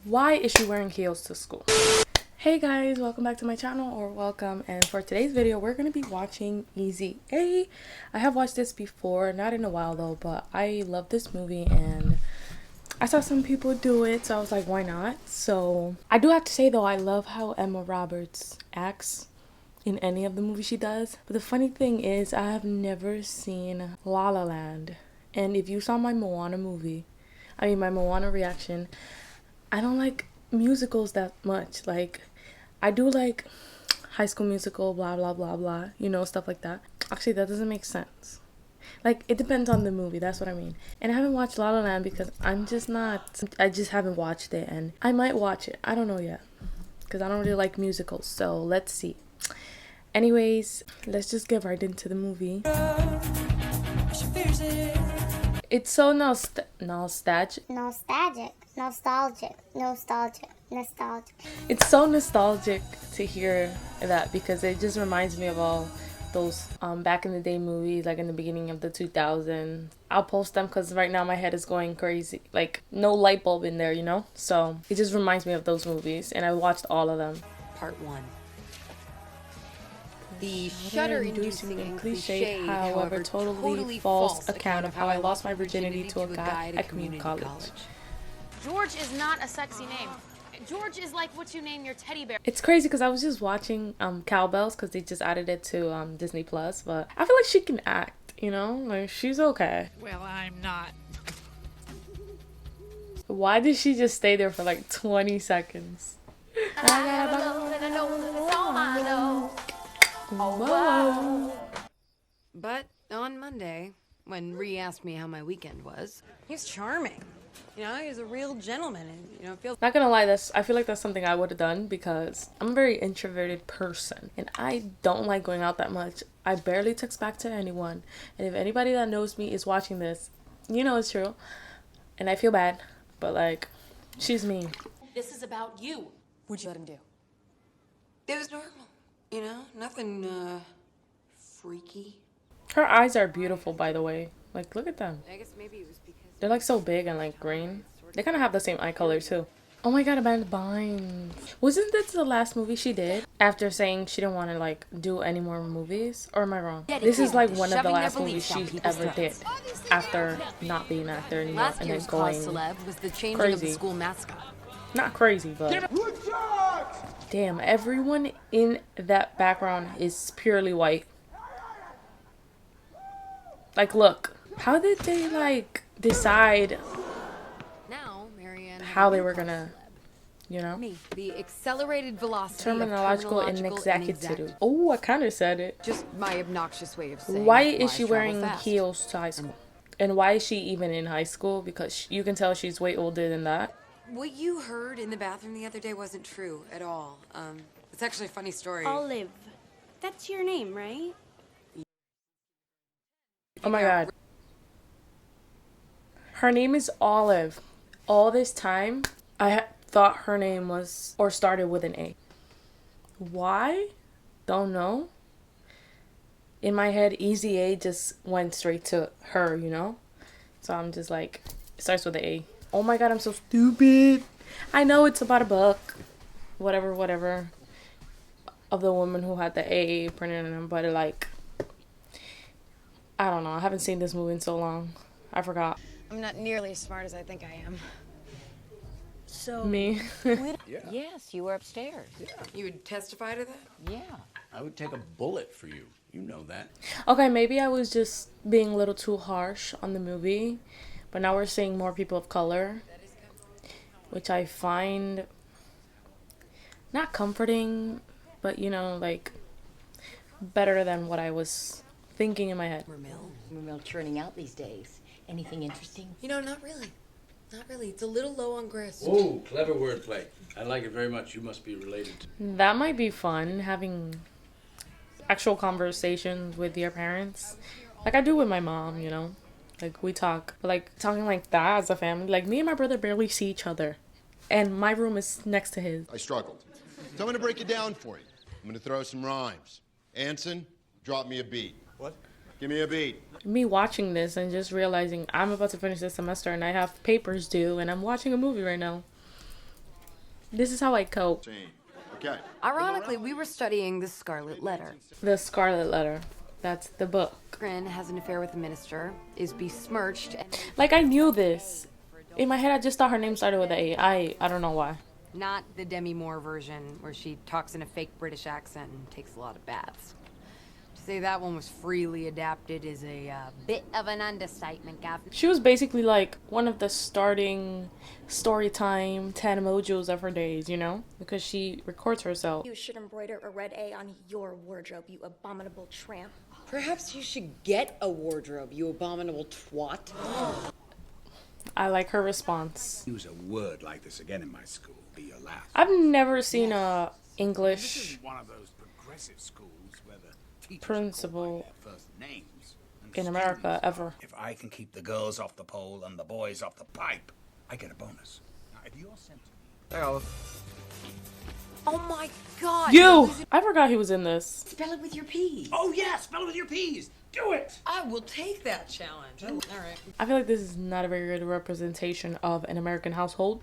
Why is she wearing heels to school? Hey guys, welcome back to my channel, or welcome. And for today's video, we're going to be watching Easy A. I have watched this before, not in a while though, but I love this movie and I saw some people do it, so I was like, why not? So I do have to say though, I love how Emma Roberts acts in any of the movies she does. But the funny thing is, I have never seen La La Land. And if you saw my Moana reaction, I don't like musicals that much. Like, I do like High School Musical, blah, blah, blah, blah, you know, stuff like that. Actually, that doesn't make sense. Like, it depends on the movie, that's what I mean. And I haven't watched La La Land because I just haven't watched it. And I might watch it, I don't know yet, because I don't really like musicals, so let's see. Anyways, let's just get right into the movie. It's so nostalgic. It's so nostalgic to hear that, because it just reminds me of all those back in the day movies, like in the beginning of the 2000s. I'll post them because right now my head is going crazy. Like, no light bulb in there, you know? So it just reminds me of those movies, and I watched all of them. Part 1. The shudder-inducing and cliched, however, totally false account of how I lost my virginity to a guy at community college. George is not a sexy name. George is like what you name your teddy bear. It's crazy because I was just watching Cowbells because they just added it to Disney Plus, but I feel like she can act, you know? Like, she's okay. Well, I'm not. Why did she just stay there for like 20 seconds? Whoa. But on Monday, when Ree asked me how my weekend was, he's charming. You know, he's a real gentleman, and feels. Not gonna lie, I feel like that's something I would have done because I'm a very introverted person and I don't like going out that much. I barely text back to anyone, and if anybody that knows me is watching this, you know it's true, and I feel bad, but like, she's mean. This is about you. What'd you let him do? It was normal. Nothing, freaky. Her eyes are beautiful, by the way. Like, look at them. I guess maybe it was because... They're like so big and like green. They kind of have the same eye color too. Oh my god, Amanda Bynes. Wasn't this the last movie she did? After saying she didn't want to like do any more movies? Or am I wrong? This is like one of the last movies she ever did. After not being an actor anymore and then going celeb was the changing crazy. Of the school mascot. Not crazy, but... Damn, everyone in that background is purely white. Like, look. How did they, like, decide now, Marianne, how they were gonna, you know? The accelerated velocity Terminological inexactitude. Oh, I kind of said it. Just my obnoxious way of saying why is she wearing heels to high school? And why is she even in high school? Because you can tell she's way older than that. What you heard in the bathroom the other day wasn't true at all. It's actually a funny story. Olive. That's your name, right? Oh my god. Her name is Olive. All this time, I thought her name was, or started with an A. Why? Don't know. In my head, Easy A just went straight to her, you know? So I'm just like, it starts with an A. Oh my god, I'm so stupid. I know it's about a book. Whatever. Of the woman who had the A printed in them, but like, I don't know. I haven't seen this movie in so long. I forgot. I'm not nearly as smart as I think I am. So... Me? Yeah. Yes, you were upstairs. Yeah. You would testify to that? Yeah. I would take a bullet for you. You know that. Okay, maybe I was just being a little too harsh on the movie. But now we're seeing more people of color, which I find not comforting, but you know, like, better than what I was thinking in my head. We're churning out these days. Anything interesting? Not really. Not really. It's a little low on grist. Oh, clever wordplay. I like it very much. You must be related to... That might be fun, having actual conversations with your parents. Like I do with my mom, you know? Like, we talk. But, like, talking like that as a family. Like, me and my brother barely see each other. And my room is next to his. I struggled. So I'm going to break it down for you. I'm going to throw some rhymes. Anson, drop me a beat. What? Give me a beat. Me watching this and just realizing I'm about to finish this semester and I have papers due and I'm watching a movie right now. This is how I cope. Okay. Ironically, we were studying The Scarlet Letter. The Scarlet Letter. That's the book. Corinne has an affair with the minister, is besmirched, and Like, I knew this. In my head, I just thought her name started with an A. I don't know why. not the Demi Moore version where she talks in a fake British accent and takes a lot of baths. To say that one was freely adapted is a bit of an understatement, Gav. She was basically like one of the starting story time 10 emojis of her days, you know? Because she records herself. You should embroider a red A on your wardrobe, you abominable tramp. Perhaps you should get a wardrobe, you abominable twat. I like her response. Use a word like this again in my school. Be your last. I've never seen a This English isn't one of those progressive schools where the teachers principal call by their first names and in America students- ever. If I can keep the girls off the pole and the boys off the pipe, I get a bonus. Now, if you're sent to me, Hey, Olive. Oh my god! You! I forgot he was in this. Spell it with your P's. oh yeah, spell it with your P's. Do it. I will take that challenge. All right. I feel like this is not a very good representation of an American household.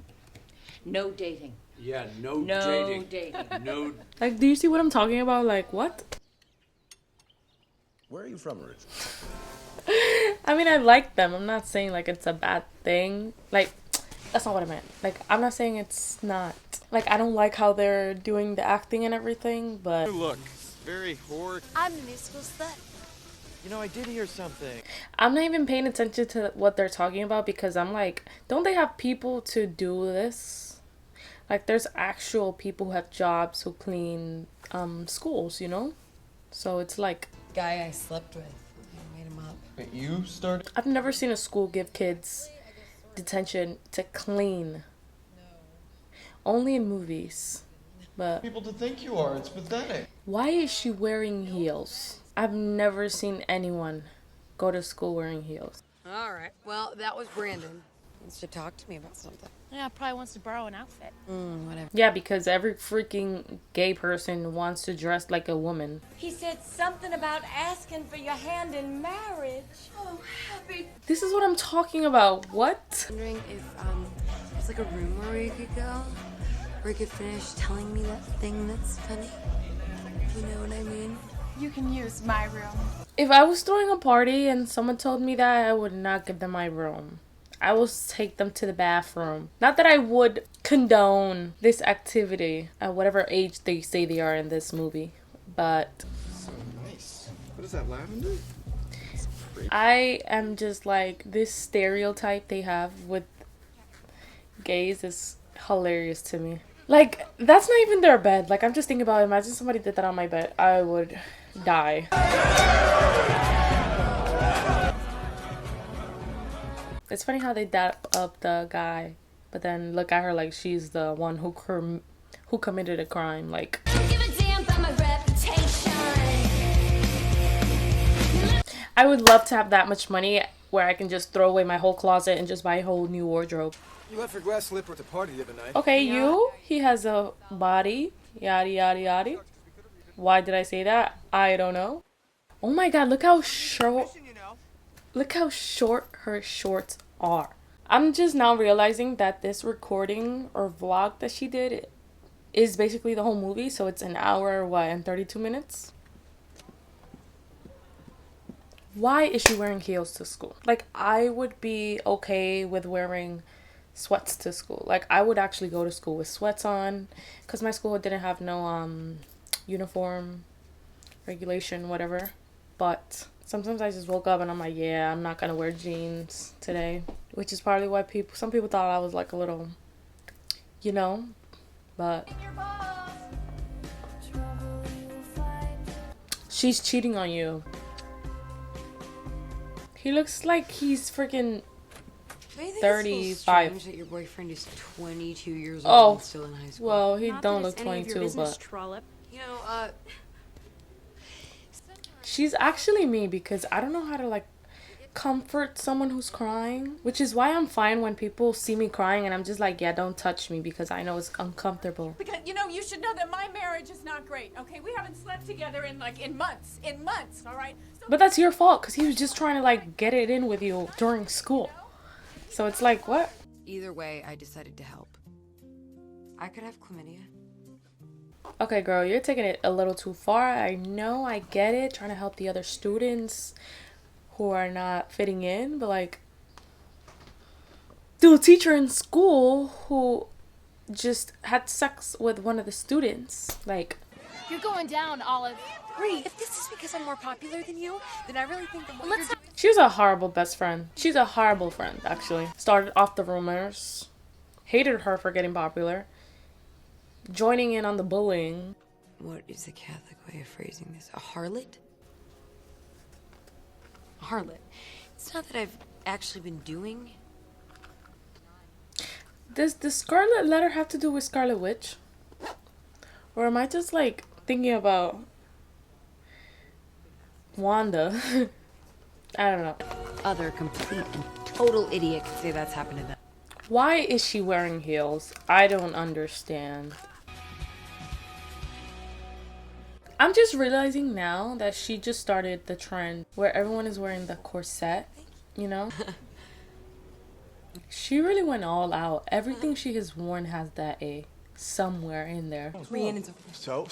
No dating. Yeah, no, No dating. dating. No. Like, do you see what I'm talking about? Like, what? Where are you from originally? I mean, I like them. I'm not saying, like, it's a bad thing. Like, that's not what I meant. Like, I'm not saying it's not. Like, I don't like how they're doing the acting and everything, but... Look, very horror. I'm the musical slut. You know, I did hear something. I'm not even paying attention to what they're talking about because I'm like, don't they have people to do this? Like, there's actual people who have jobs who clean schools, you know? So it's like, Guy I slept with. I made him up. Wait, you started? I've never seen a school give kids detention to clean. Only in movies. But People to think you are. It's pathetic. why is she wearing heels? I've never seen anyone go to school wearing heels. All right. Well, that was Brandon. He wants to talk to me about something. Yeah, probably wants to borrow an outfit. Whatever. Yeah, because every freaking gay person wants to dress like a woman. He said something about asking for your hand in marriage. Oh, happy. This is what I'm talking about. What? Wondering if there's like a room where we could go, where you could finish telling me that thing that's funny. You know what I mean? You can use my room. If I was throwing a party and someone told me that, I would not give them my room. I will take them to the bathroom. Not that I would condone this activity at whatever age they say they are in this movie, but So nice. What is that, lavender? I am just like, this stereotype they have with gays is hilarious to me. Like, that's not even their bed. Like, I'm just thinking about it. Imagine somebody did that on my bed. I would die. It's funny how they dap up the guy, but then look at her like she's the one who committed a crime. Like, I would love to have that much money where I can just throw away my whole closet and just buy a whole new wardrobe. You left your glass slipper at the party the other night. Okay, he has a body, yada yada yada. Why did I say that? I don't know. Oh my god, look how short her shorts are. I'm just now realizing that this recording or vlog that she did is basically the whole movie, so it's an hour, and 32 minutes? Why is she wearing heels to school? Like, I would be okay with wearing sweats to school. Like, I would actually go to school with sweats on, because my school didn't have no uniform regulation, whatever. But sometimes I just woke up and I'm like, yeah, I'm not gonna wear jeans today, which is probably why some people thought I was like a little, you know, but she's cheating on you. He looks like he's freaking 35. Strange that your boyfriend is 22 years old and still in high school. Well, he Not don't that look it's any of your 22, business, but trollop. You know, she's actually me because I don't know how to like comfort someone who's crying, which is why I'm fine when people see me crying and I'm just like, yeah, don't touch me because I know it's uncomfortable. Because, you know, you should know that my marriage is not great, okay? We haven't slept together in months, all right? So But that's your fault because he was just trying to like get it in with you during school. So it's like, what? either way, I decided to help. I could have chlamydia. Okay, girl, you're taking it a little too far. I know, I get it, trying to help the other students who are not fitting in, but like, do a teacher in school who just had sex with one of the students. Like, You're going down, Olive. Bree, if this is because I'm more popular than you, then I really think that what you're doing... she was a horrible best friend. She's a horrible friend, actually. Started off the rumors, hated her for getting popular, joining in on the bullying. What is the Catholic way of phrasing this? A harlot? A harlot. It's not that I've actually been doing. Does the Scarlet Letter have to do with Scarlet Witch? Or am I just like thinking about Wanda? I don't know. Other complete and total idiot could say that's happened to them. Why is she wearing heels? I don't understand. I'm just realizing now that she just started the trend where everyone is wearing the corset, you know? She really went all out. Everything she has worn has that A somewhere in there. Rhiannon's So?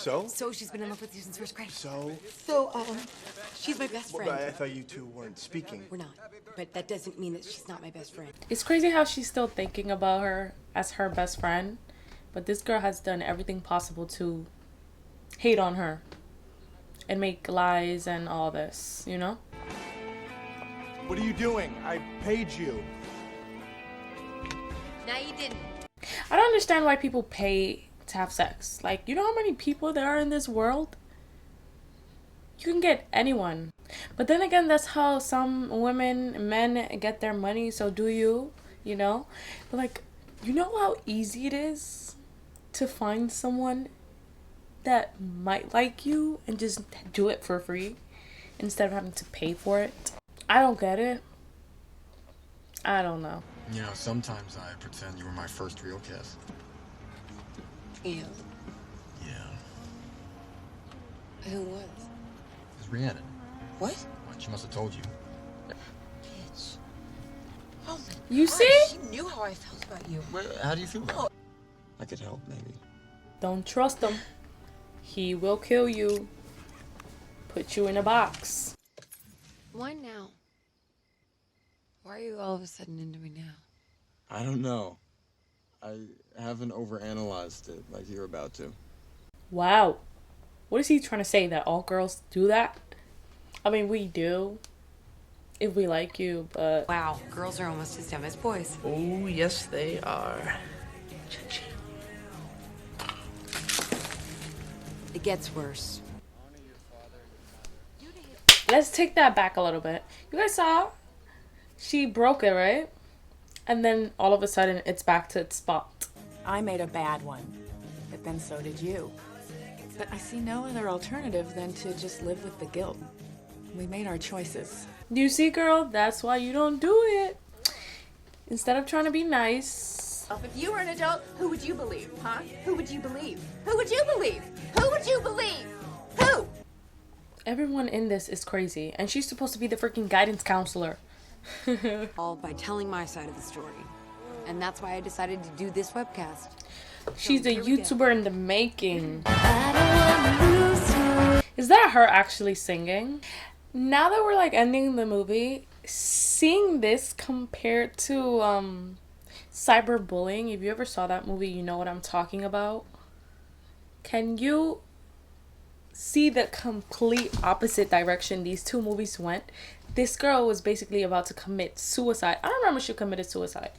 she's been in love with you since first grade. So? She's my best Well, friend. I thought you two weren't speaking. We're not, but that doesn't mean that she's not my best friend. It's crazy how she's still thinking about her as her best friend, but this girl has done everything possible to hate on her and make lies and all this, you know? What are you doing? I paid you. Now you didn't. I don't understand why people pay to have sex. Like, you know how many people there are in this world? You can get anyone. But then again, that's how some men get their money, so do you, you know? But like, you know how easy it is to find someone that might like you and just do it for free instead of having to pay for it? I don't get it. I don't know. You know, sometimes I pretend you were my first real kiss. Ew. Yeah. Who was? It was Rhiannon. What? What, she must have told you. Bitch. Oh my You God, see? She knew how I felt about you. Well, how do you feel about it? I could help, maybe. Don't trust him. He will kill you. Put you in a box. Why now? Why are you all of a sudden into me now? I don't know. I haven't overanalyzed it like you're about to. Wow. What is he trying to say? That all girls do that? I mean, we do. If we like you, but... Wow, girls are almost as dumb as boys. Oh, yes, they are. It gets worse. Let's take that back a little bit. You guys saw? She broke it, right? And then all of a sudden, it's back to its spot. I made a bad one, but then so did you. But I see no other alternative than to just live with the guilt. We made our choices. You see, girl? That's why you don't do it. Instead of trying to be nice. If you were an adult, who would you believe, huh? Who would you believe? Who would you believe? Who would you believe? Who? Everyone in this is crazy. And she's supposed to be the freaking guidance counselor. All by telling my side of the story. And that's why I decided to do this webcast. She's a YouTuber in the making. Is that her actually singing? Now that we're like ending the movie, seeing this compared to cyberbullying, if you ever saw that movie, you know what I'm talking about. Can you see the complete opposite direction these two movies went? This girl was basically about to commit suicide. I don't remember she committed suicide.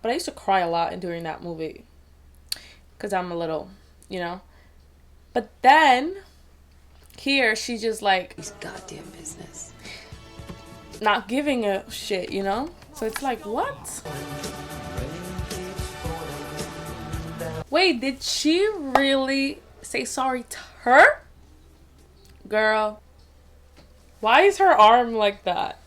But I used to cry a lot during that movie. Because I'm a little, you know. But then, here, she's just like... It's goddamn business. Not giving a shit, you know? So it's like, what? Wait, did she really say sorry to her? Girl. Why is her arm like that?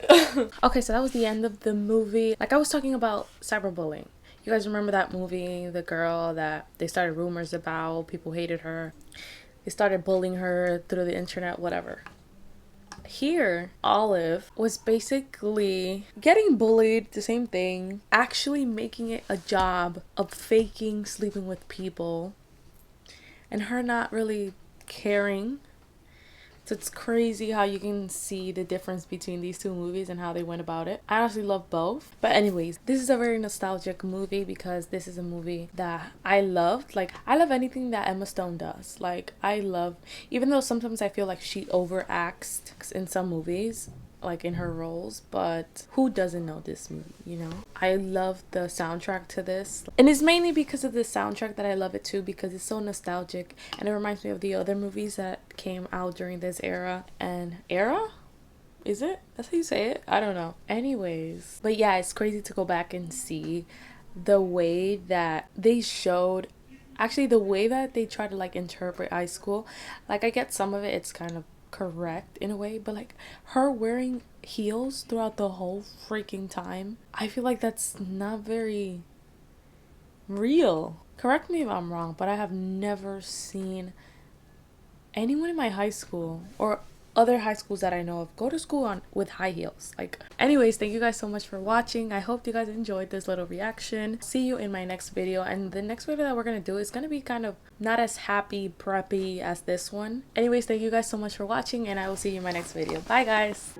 Okay, so that was the end of the movie. Like I was talking about cyberbullying. You guys remember that movie? The girl that they started rumors about. People hated her. They started bullying her through the internet, whatever. Here, Olive was basically getting bullied, the same thing, actually making it a job of faking sleeping with people, and her not really caring. So it's crazy how you can see the difference between these two movies and how they went about it. I honestly love both. But anyways, this is a very nostalgic movie because this is a movie that I loved. Like, I love anything that Emma Stone does. Like, I love, even though sometimes I feel like she overacts in some movies, like in her roles, but who doesn't know this movie, you know? I love the soundtrack to this, and it's mainly because of the soundtrack that I love it too, because it's so nostalgic and it reminds me of the other movies that came out during this era. Is it? That's how you say it? I don't know. Anyways, but yeah, it's crazy to go back and see the way that they showed, actually the way that they try to like interpret high school. Like, I get some of it, it's kind of correct in a way, but like her wearing heels throughout the whole freaking time, I feel like that's not very real. Correct me if I'm wrong, but I have never seen anyone in my high school or other high schools that I know of go to school on with high heels. Like, anyways, thank you guys so much for watching. I hope you guys enjoyed this little reaction. See you in my next video, and the next video that we're gonna do is gonna be kind of not as happy preppy as this one. Anyways, thank you guys so much for watching, and I will see you in my next video. Bye guys.